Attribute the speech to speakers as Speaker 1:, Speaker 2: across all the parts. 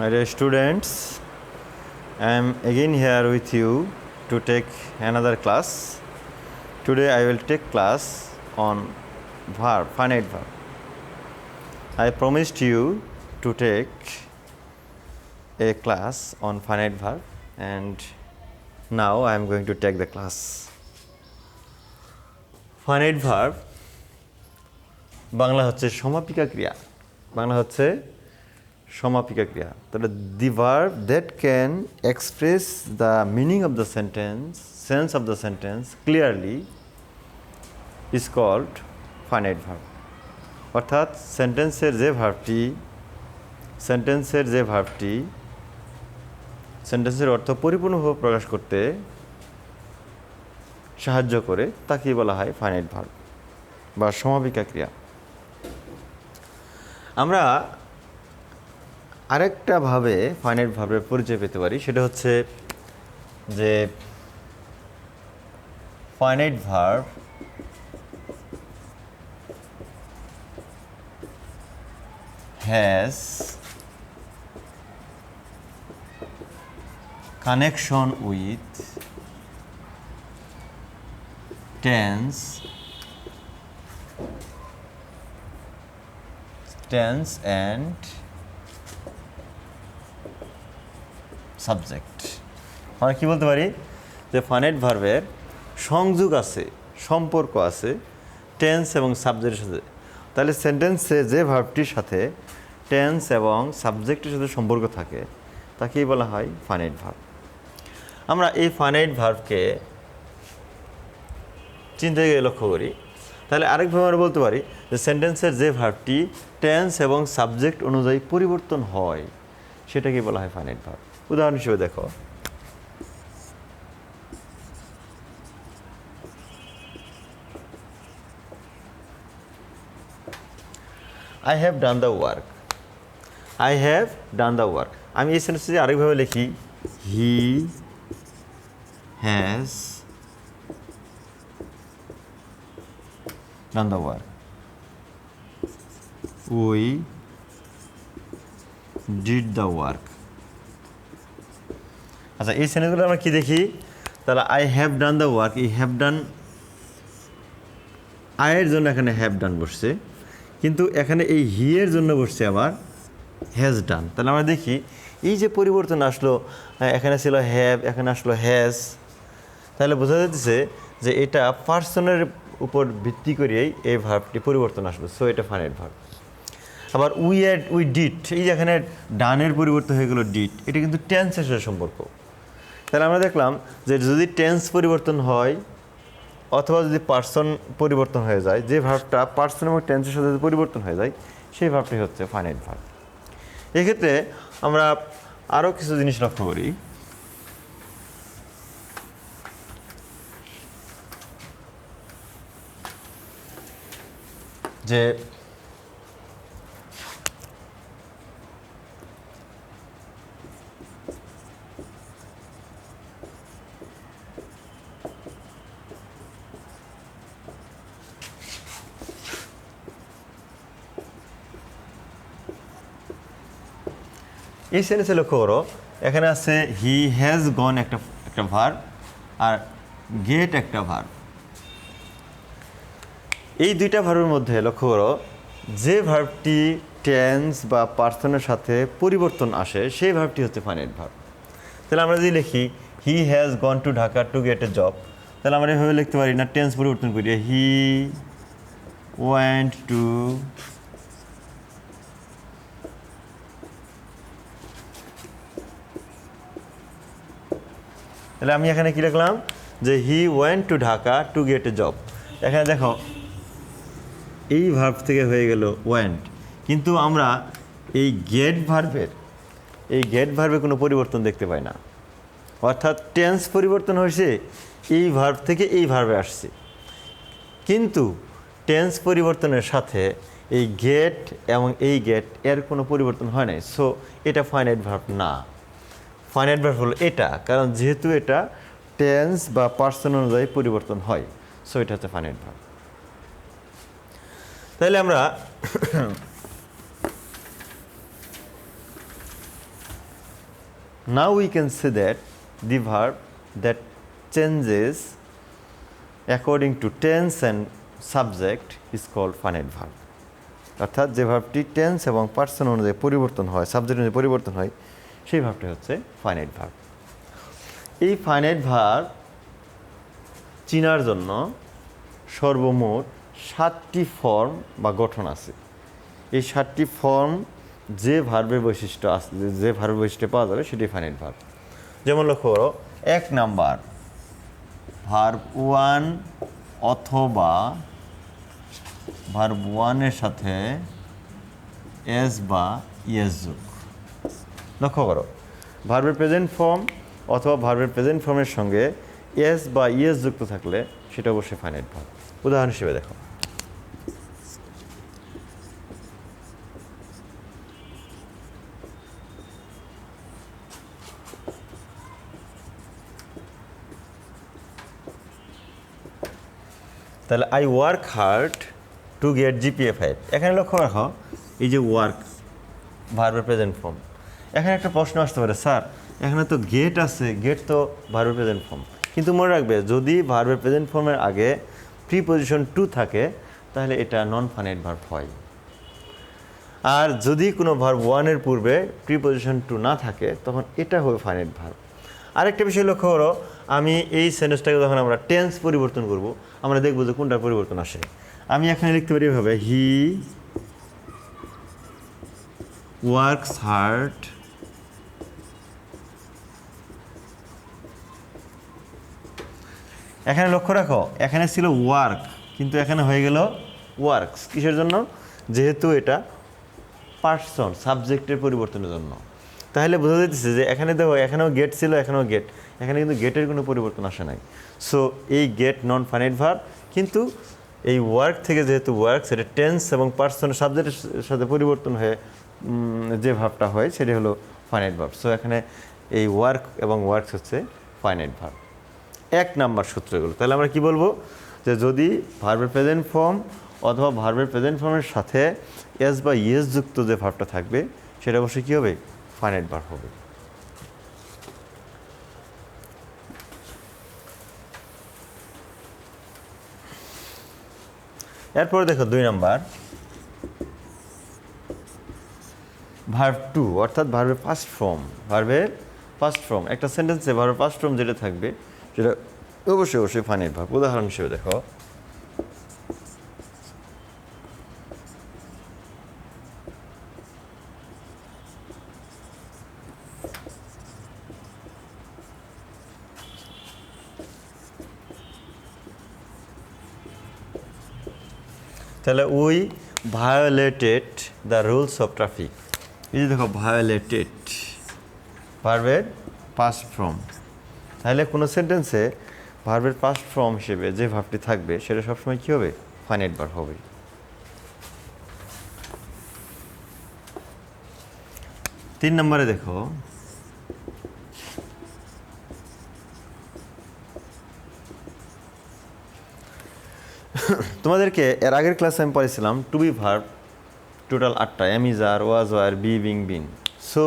Speaker 1: My dear students, I am again here with you to take another class. Today I will take class on verb, finite verb. I promised you to take a class on finite verb and now I am going to take the class. Finite verb Bangla হচ্ছে সমাপিকা ক্রিয়া বাংলা হচ্ছে সমাপিকা ক্রিয়া তাহলে the verb that can express the meaning of the sentence, sense of the sentence clearly is called finite verb. অর্থাৎ সেন্টেন্সের যে ভার্বটি সেন্টেন্সের অর্থ পরিপূর্ণভাবে প্রকাশ করতে সাহায্য করে তাকেই বলা হয় ফাইনাইট ভার্ব বা সমাপিকা ক্রিয়া। আমরা আরেকটা ভাবে ফাইনাইট ভার্বের পরিচয় পেতে পারি, সেটা হচ্ছে যে finite verb has connection with tense and subject. আমরা কি বলতে পারি যে ফাইনাইট ভার্বের সংযোগ আছে, সম্পর্ক আছে টেন্স এবং সাবজেক্টের সাথে। তাহলে সেন্টেন্সে যে ভার্বটির সাথে টেন্স এবং সাবজেক্টের সাথে সম্পর্ক থাকে তাকেই বলা হয় ফাইনাইট ভার্ব। আমরা এই ফাইনাইট ভার্বকে চিন্তা গিয়ে লক্ষ্য করি, তাহলে আরেকভাবে আমরা বলতে পারি যে সেন্টেন্সের যে ভার্বটি টেন্স এবং সাবজেক্ট অনুযায়ী পরিবর্তন হয় সেটাকেই বলা হয় ফাইনাইট ভার্ব। উদাহরণ হিসেবে দেখো, I have done the work. I have done the work. আমি এই সেন্টেন্সটি আরেকভাবে লিখি, he has done the work. We did the work. আচ্ছা, এই সেন্টেন্সগুলো আমরা কি দেখি, তাহলে I have done the work, এই have done I এর জন্য এখানে have done বসছে, কিন্তু এখানে এই হি এর জন্য বসছে আবার হ্যাজ ডান। তাহলে আমরা দেখি এই যে পরিবর্তন আসলো, এখানে ছিল হ্যাভ, এখানে আসলো হ্যাজ, তাহলে বোঝা যাচ্ছে যে এটা পার্সনের উপর ভিত্তি করেই এই ভার্বটি পরিবর্তন আসলো, সো এটা ফাইনাইট ভার্ব। আবার উই ডিড, এই যে এখানে ডানের পরিবর্তন হয়ে গেলো ডিড, এটা কিন্তু টেন্সের সাথে সম্পর্ক। তাহলে আমরা দেখলাম যে যদি টেন্স পরিবর্তন হয় অথবা যদি পার্সন পরিবর্তন হয়ে যায়, যে ভার্বটা পার্সন এবং টেন্সের সাথে পরিবর্তন হয়ে যায় সেই ভার্বটি হচ্ছে ফাইনাইট ভার্ব। এক্ষেত্রে আমরা আরও কিছু জিনিস লক্ষ্য করি, যে এই সেন্টেন্সে লক্ষ্য করো, এখানে আছে হি হ্যাজ গন একটা ভার্ব আর গেট একটা ভার্ব। এই দুইটা ভার্বের মধ্যে লক্ষ্য করো যে ভার্বটি টেন্স বা পার্সনের সাথে পরিবর্তন আসে সেই ভার্বটি হচ্ছে ফাইনাইট ভার্ব। তাহলে আমরা যদি লিখি he has gone to Dhaka to get A job, তাহলে আমরা এভাবে লিখতে পারি না, টেন্স পরিবর্তন করি, হি ওয়েন্ট টু তাহলে আমি এখানে কী লিখলাম যে he went to Dhaka to get A job. এখানে দেখো এই ভার্ব থেকে হয়ে গেল ওয়েন্ট, কিন্তু আমরা এই গেট ভার্বের কোনো পরিবর্তন দেখতে পাই না, অর্থাৎ টেন্স পরিবর্তন হয়েছে, এই ভার্ব থেকে এই ভার্বে আসছে, কিন্তু টেন্স পরিবর্তনের সাথে এই গেট এবং এই গেট এর কোনো পরিবর্তন হয় নাই, সো এটা ফাইনাইট ভার্ব না। ফাইনাইট ভার্ব হলো এটা, কারণ যেহেতু এটা টেন্স বা পার্সন অনুযায়ী পরিবর্তন হয়, সো এটা হচ্ছে ফাইনাইট ভার্ব। তাহলে আমরা Now we can say that the verb that changes according to tense and subject is called finite verb. অর্থাৎ যে ভার্বটি টেন্স এবং পার্সন অনুযায়ী পরিবর্তন হয়, সাবজেক্ট অনুযায়ী পরিবর্তন হয়, সেই ভার্বটি হচ্ছে ফাইনাইট ভার্ব। এই ফাইনাইট ভার্ব চিনার জন্য সর্বমোট 7টি ফর্ম বা গঠন আছে। এই 7টি ফর্ম যে ভার্বের বৈশিষ্ট্য আছে, যে ভার্বের বৈশিষ্ট্য পাওয়া যাবে সেটি ফাইনাইট ভার্ব। যেমন লক্ষ্য করো, 1 নাম্বার ভার্ব 1 অথবা ভার্ব 1 এর সাথে এস বা ইএস যোগ। লক্ষ্য করো, ভার্বের প্রেজেন্ট ফর্ম অথবা ভার্বের প্রেজেন্ট ফর্মের সঙ্গে এস বা ইএস যুক্ত থাকলে সেটা অবশ্যই ফাইনাইট ভার্ব। উদাহরণ হিসেবে দেখো, তাহলে I work hard to get GPA 5। এখানে লক্ষ্য রাখো, এই যে ওয়ার্ক ভার্বের প্রেজেন্ট ফর্ম, এখানে একটা প্রশ্ন আসতে পারে, স্যার এখানে তো গেট আছে, গেট তো ভার্বের প্রেজেন্ট ফর্ম। কিন্তু মনে রাখবে, যদি ভার্বের প্রেজেন্ট ফর্মের আগে প্রিপজিশন টু থাকে তাহলে এটা নন ফাইনাইট ভার্ব হয়। আর যদি কোনো ভার্ব 1 এর পূর্বে প্রিপজিশন টু না থাকে তখন এটা হবে ফাইনাইট ভার্ব। আরেকটা বিষয় লক্ষ্য করো, আমি এই সেন্টেন্সটাকে যখন আমরা টেন্স পরিবর্তন করব, আমরা দেখব যে কোনটার পরিবর্তন আসে। আমি এখানে লিখতে পারি এভাবে, হি ওয়ার্কস হার্ড এখানে লক্ষ্য রাখো, এখানে ছিল ওয়ার্ক কিন্তু এখানে হয়ে গেল ওয়ার্কস। কিসের জন্য? যেহেতু এটা পার্সন সাবজেক্টের পরিবর্তনের জন্য। তাহলে বোঝা যাচ্ছে যে এখানে দেখো, এখানেও গেট ছিল, এখানেও গেট, এখানে কিন্তু গেটের কোনো পরিবর্তন আসে নাই। সো এই গেট নন ফাইনাইট ভার্ব, কিন্তু এই ওয়ার্ক থেকে যেহেতু ওয়ার্ক, সেটা টেন্স এবং পার্সন সাবজেক্টের সাথে পরিবর্তন হয়ে যে ভার্বটা হয় সেটা হলো ফাইনাইট ভার্ব। সো এখানে এই ওয়ার্ক এবং ওয়ার্কস হচ্ছে ফাইনাইট ভার্ব। 1 নাম্বার সূত্র এগুলো। তাহলে আমরা কি বলবো, যে যদি ভার্বের প্রেজেন্ট ফর্ম অথবা ভার্বের প্রেজেন্ট ফর্মের সাথে এস বা ইএস যুক্ত যে ভার্বটা থাকবে সেটা অবশ্যই কী হবে? ফাইনাইট ভার্ব হবে। এরপরে দেখো 2 নাম্বার ভার্ব 2, অর্থাৎ ভার্বের ফার্স্ট ফর্ম। ভার্বের ফার্স্ট ফর্ম, একটা সেন্টেন্সে ভার্বের ফার্স্ট ফর্ম যেটা থাকবে সেটা অবশ্যই অবশ্যই ফাইনাইট ভার্ব। উদাহরণ হিসেবে দেখো, তাহলে we violated the rules of traffic. এই যে দেখো, ভায়োলেটেড ভার্বের পাস্ট ফর্ম। তাহলে কোনো সেন্টেন্সে ভার্বের পাস্ট ফর্ম হিসেবে যে ভার্বটি থাকবে সেটা সবসময় কী হবে? ফাইনাইট ভার্ব হবে। 3 নম্বরে দেখো, তোমাদেরকে এর আগের ক্লাসে আমি পড়েছিলাম টু বি ভার্ব টোটাল 8টা, am is, are, was, were, be, being, been. So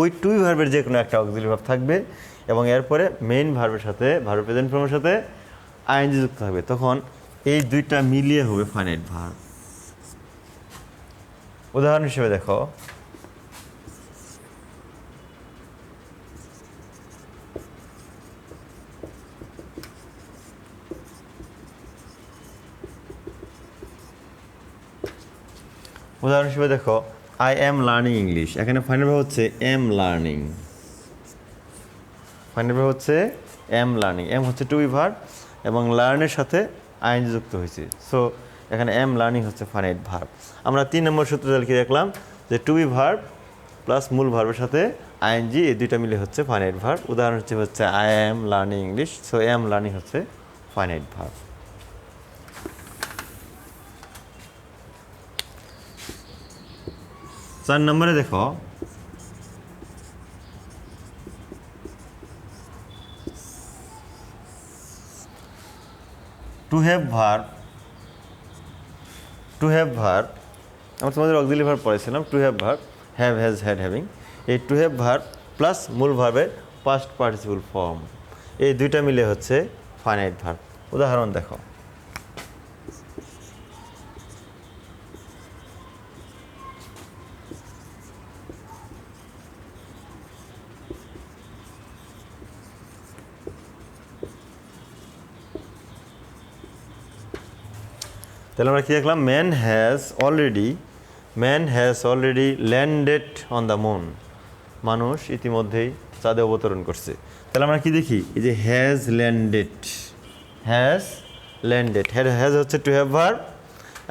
Speaker 1: ওই টু বি ভার্বের যে কোনো একটা অক্সিলারি ভার্ব থাকবে এবং এরপরে মেইন ভার্বের সাথে, ভার্বের প্রেজেন্ট ফর্মের সাথে আইএনজি যুক্ত থাকবে, তখন এই দুইটা মিলিয়ে হবে ফাইনাইট ভার্ব। উদাহরণ হিসেবে দেখো, উদাহরণ হিসেবে দেখো, আই এম লার্নিং ইংলিশ। এখানে ফাইনাল ভার্ব হচ্ছে এম লার্নিং। ফাইনাল ভার্ব হচ্ছে এম লার্নিং। এম হচ্ছে টু বি ভার্ব এবং লার্নের সাথে আইএনজি যুক্ত হয়েছে। সো এখানে এম লার্নিং হচ্ছে ফাইনাইট ভার্ব। আমরা 3 নম্বর সূত্র কি দেখলাম, যে টু বি ভার্ব প্লাস মূল ভার্বের সাথে আইএনজি, এই দুইটা মিলে হচ্ছে ফাইনাইট ভার্ব। উদাহরণ হচ্ছে I am learning English. So am learning হচ্ছে ফাইনাইট ভার্ব। চার নম্বরে দেখো, two have verb, two have verb আমরা তোমাদের অক্সিলারি ভার্ব পড়েছিলাম। Two have verb have, has, had, having. এই টু হ্যাভ ভার্ব প্লাস মূল ভার্বের পাস্ট পার্টিসিপল ফর্ম, এই দুইটা মিলে হচ্ছে ফাইনাইট ভার্ব। উদাহরণ দেখো, তাহলে আমরা কি দেখলাম, man has already landed on the moon, মানুষ ইতিমধ্যেই চাঁদে অবতরণ করছে। তাহলে আমরা কি দেখি, এই যে হ্যাজ ল্যান্ডেড হ্যাজ হচ্ছে টু হ্যাভ ভার্ব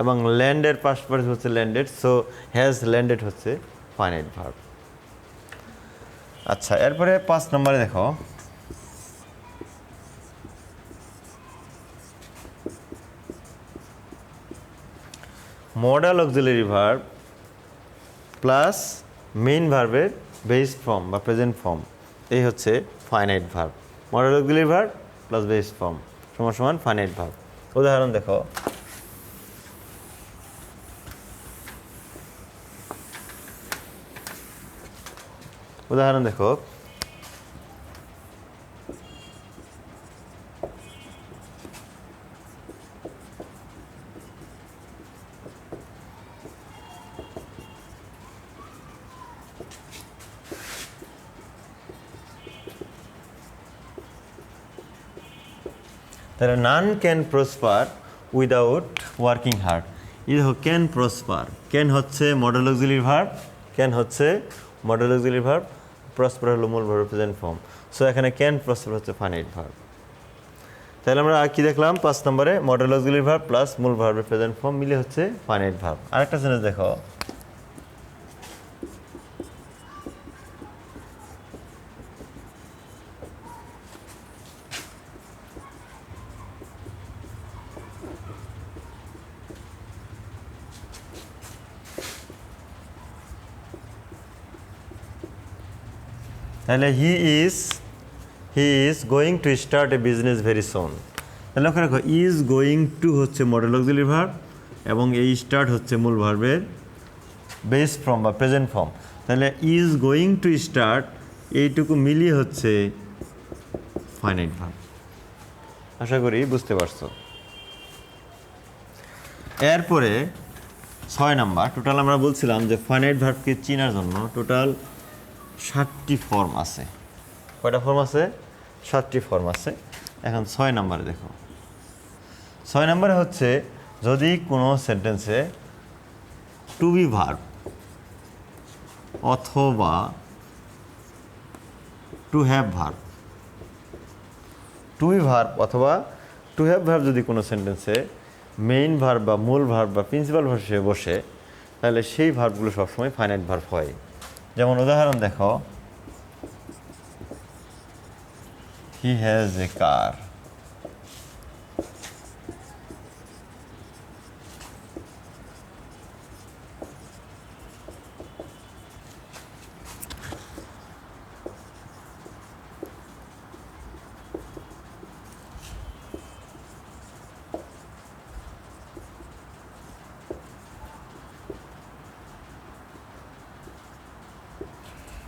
Speaker 1: এবং ল্যান্ডের পাস্ট পার্টিসিপল হচ্ছে ল্যান্ডেড, সো হ্যাজ ল্যান্ডেড হচ্ছে ফাইনাইট ভার্ব। আচ্ছা, এরপরে 5 নম্বরে দেখো, modal auxiliary verb plus main ভার্বের বেস ফর্ম বা প্রেজেন্ট ফর্ম, এই হচ্ছে finite verb. Modal auxiliary verb plus base form সমান সমান ফাইনাইট ভার্ব। উদাহরণ দেখো, তাহলে none can prosper without working hard. এই দেখো, ক্যান প্রসপার, ক্যান হচ্ছে মডেল অক্সিলারি ভার্ব, প্রসপার হলো মূল ভার্ব প্রেজেন্ট ফর্ম, সো এখানে ক্যান প্রসপার হচ্ছে ফাইনাইট ভার্ব। তাহলে আমরা কি দেখলাম, 5 নম্বরে মডেল অক্সিলারি ভার্ব প্লাস মূল ভার্বের প্রেজেন্ট ফর্ম মিলে হচ্ছে ফাইনাইট ভার্ব। আরেকটা সেন্টেন্স দেখো, তাহলে he is going to start A business very soon. তাহলে ওখানে দেখো, ইজ গোয়িং টু হচ্ছে মডেল অক্সিলারি ভার্ব এবং এই স্টার্ট হচ্ছে মূল ভার্বের বেস ফর্ম বা প্রেজেন্ট ফর্ম। তাহলে ইজ গোয়িং টু স্টার্ট, এইটুকু মিলিয়ে হচ্ছে ফাইনাইট ভার্ব। আশা করি বুঝতে পারছো। এরপরে 6 নাম্বার, টোটাল আমরা বলছিলাম যে ফাইনাইট ভার্বকে চেনার জন্য টোটাল 7টি ফর্ম আছে। কয়টা ফর্ম আছে? 7টি ফর্ম আছে। এখন 6 নাম্বারে দেখো, 6 নাম্বারে হচ্ছে যদি কোনো সেন্টেন্সে টু বি ভার্ব অথবা to have verb, to be verb অথবা টু হ্যাভ ভার্ব যদি কোনো সেন্টেন্সে মেইন ভার্ব বা মূল ভার্ব বা প্রিন্সিপাল ভার্ব হিসেবে বসে, তাহলে সেই ভার্বগুলো সবসময় ফাইনাইট ভার্ব হয়। যেমন উদাহরণ দেখো, হি হ্যাজ এ কার,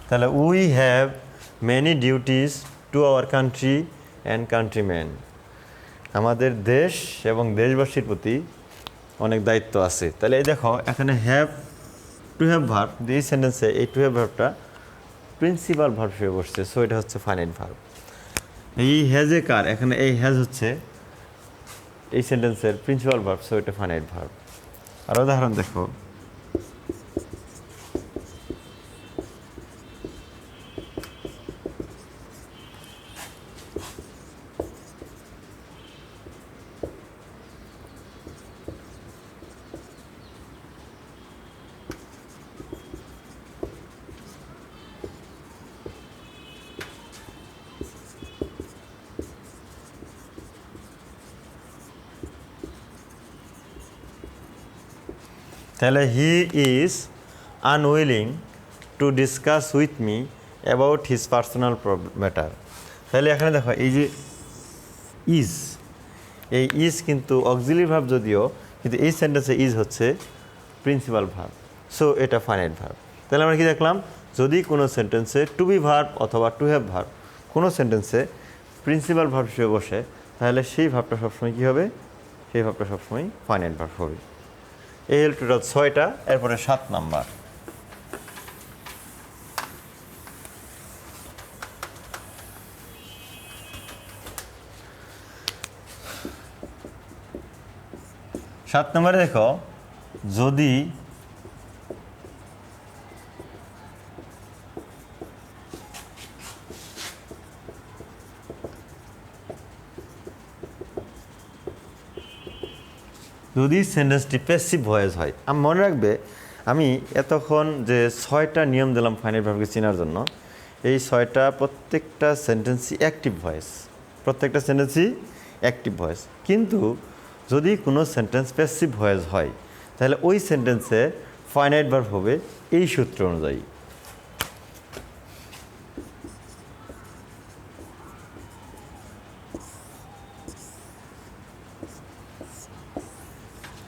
Speaker 1: তাহলে we have many duties to our country and countryman, আমাদের দেশ এবং দেশবাসীর প্রতি অনেক দায়িত্ব আছে। তাহলে এই দেখো, এখানে টু হ্যাভ ভার্ব, এই সেন্টেন্সে এই টু হ্যাভ ভার্বটা প্রিন্সিপাল ভার্ব হিসেবে বসছে, সো এটা হচ্ছে ফাইনাইট ভার্ব। এই হ্যাজ এ কার, এখানে এই হ্যাজ হচ্ছে এই সেন্টেন্সের প্রিন্সিপাল ভার্ব, সো এটা ফাইনাইট ভার্ব। আর উদাহরণ দেখো, তাহলে he is unwilling to discuss with me about his personal matter. তাহলে এখানে দেখো, এই যে এই ইজ কিন্তু অক্সিলারি ভার্ব যদিও, কিন্তু এই সেন্টেন্সে ইজ হচ্ছে প্রিন্সিপাল ভার্ব, সো এটা ফাইনাইট ভার্ব। তাহলে আমরা কি দেখলাম, যদি কোনো সেন্টেন্সে টু বি ভার্ব অথবা টু হ্যাভ ভার্ব কোনো সেন্টেন্সে প্রিন্সিপাল ভার্ব হিসেবে বসে, তাহলে সেই ভার্বটা সবসময় কী হবে? সেই ভার্বটা সবসময় ফাইনাইট ভার্ব হবে। এই হল টোটাল 6টা। এরপরে 7 নাম্বার। সাত নম্বরে দেখো, যদি সেন্টেন্সটি প্যাসিভ ভয়েস হয়। মনে রাখবে, আমি এতক্ষণ যে 6টা নিয়ম দিলাম ফাইনাইট ভার্বকে চেনার জন্য, এই 6টা প্রত্যেকটা সেন্টেন্সই অ্যাক্টিভ ভয়েস, প্রত্যেকটা সেন্টেন্সই অ্যাক্টিভ ভয়েস। কিন্তু যদি কোনো সেন্টেন্স প্যাসিভ ভয়েস হয়, তাহলে ওই সেন্টেন্সে ফাইনাইট ভার্ব হবে এই সূত্র অনুযায়ী।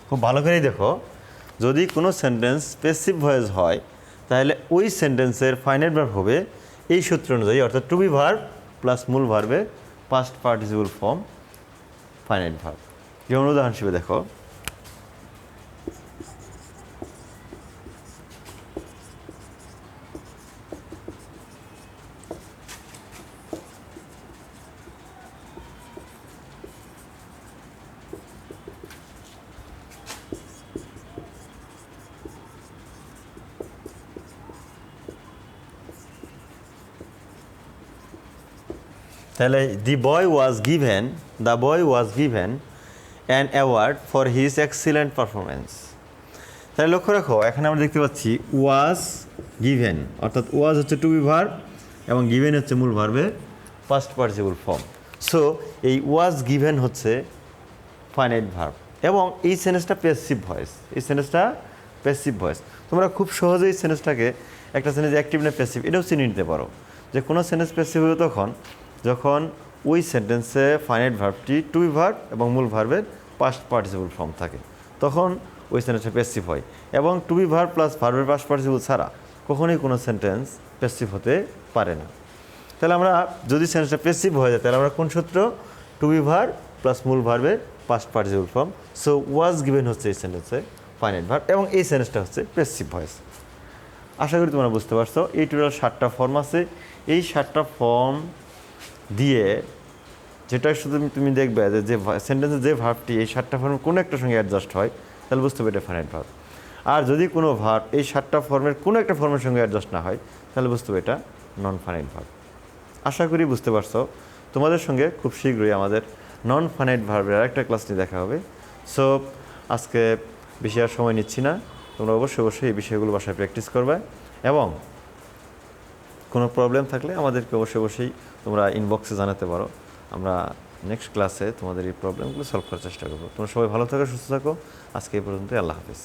Speaker 1: খুব ভালো করেই দেখো, যদি কোনো সেন্টেন্স প্যাসিভ ভয়েস হয়, তাহলে ওই সেন্টেন্সের ফাইনাইট ভার্ব হবে এই সূত্র অনুযায়ী, অর্থাৎ টু বি ভার্ব প্লাস মূল ভার্বের past participle form finite verb. যেমন উদাহরণ হিসেবে দেখো, তাহলে the boy was given an award for his excellent performance. তাহলে লক্ষ্য রাখো, এখানে আমরা দেখতে পাচ্ছি ওয়াজ গিভেন, অর্থাৎ ওয়াজ হচ্ছে টু বি ভার্ব এবং গিভেন হচ্ছে মূল ভার্বের পাস্ট পার্টিসিপল ফর্ম। সো এই ওয়াজ গিভেন হচ্ছে ফাইনাইট ভার্ব এবং এই সেন্টেন্সটা প্যাসিভ ভয়েস। এই সেন্টেন্সটা প্যাসিভ ভয়েস। তোমরা খুব সহজেই সেন্টেন্সটাকে, একটা সেন্টেন্স অ্যাক্টিভ না প্যাসিভ, এটাও চিনে নিতে পারো যে কোনো সেন্টেন্স প্যাসিভ হবে তখন যখন ওই সেন্টেন্সে ফাইনাইট ভার্বটি টু বি ভার্ব এবং মূল ভার্বের পাস্ট পার্টিসিপল ফর্ম থাকে, তখন ওই সেন্টেন্সটা প্যাসিভ হয়। এবং টু বি ভার্ব প্লাস ভার্বের পাস্ট পার্টিসিপল ছাড়া কখনোই কোনো সেন্টেন্স প্যাসিভ হতে পারে না। তাহলে আমরা যদি সেন্টেন্সটা প্যাসিভ হয়ে যায়, তাহলে আমরা কোন সূত্র? টু বি ভার্ব প্লাস মূল ভার্বের past participle form. So was given হচ্ছে এই সেন্টেন্সে ফাইনাইট ভার্ব এবং এই সেন্টেন্সটা হচ্ছে প্যাসিভ ভয়েস। আশা করি তোমরা বুঝতে পারছো। এই টোটাল 7টা ফর্ম আছে। এই 7টা ফর্ম দিয়ে যেটা শুধু তুমি দেখবে যে সেন্টেন্সের যে ভার্বটি এই 7টা ফর্মের কোনো একটা সঙ্গে অ্যাডজাস্ট হয়, তাহলে বুঝতে হবে এটা ফাইনাইট ভার্ব। আর যদি কোনো ভার্ব এই 7টা ফর্মের কোনো একটা ফর্মের সঙ্গে অ্যাডজাস্ট না হয়, তাহলে বুঝতে হবে এটা নন ফাইনাইট ভার্ব। আশা করি বুঝতে পারছো। তোমাদের সঙ্গে খুব শীঘ্রই আমাদের নন ফাইনাইট ভার্বের আরেকটা ক্লাস নিয়ে দেখা হবে। সো আজকে বেশি আর সময় নিচ্ছি না, তোমরা অবশ্যই এই বিষয়গুলো বাসায় প্র্যাকটিস করবে এবং কোনো প্রবলেম থাকলে আমাদেরকে অবশ্যই তোমরা ইনবক্সে জানাতে পারো। আমরা নেক্সট ক্লাসে তোমাদের এই প্রবলেমগুলো সলভ করার চেষ্টা করবো। তোমরা সবাই ভালো থাকো, সুস্থ থাকো। আজকে এই পর্যন্তই। আল্লাহ হাফিজ।